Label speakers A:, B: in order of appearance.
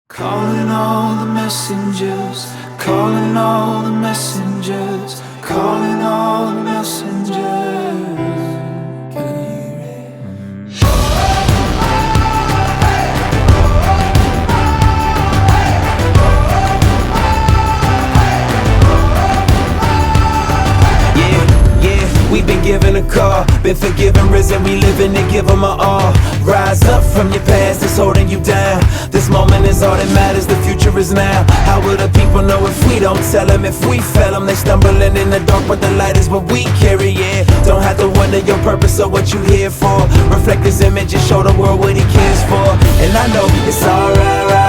A: Calling all the messengers, calling all the messengers, calling all the messengers. Can you hear it?
B: We've been given a call, been forgiven, risen, we living to give them our all. Rise up from your past that's holding you down. This moment is all that matters, the future is now. How will the people know if we don't tell them? If we fail them, they stumbling in the dark, but the light is what we carry, yeah. Don't have to wonder your purpose or what you here for. Reflect his image and show the world what he cares for. And I know it's alright, right?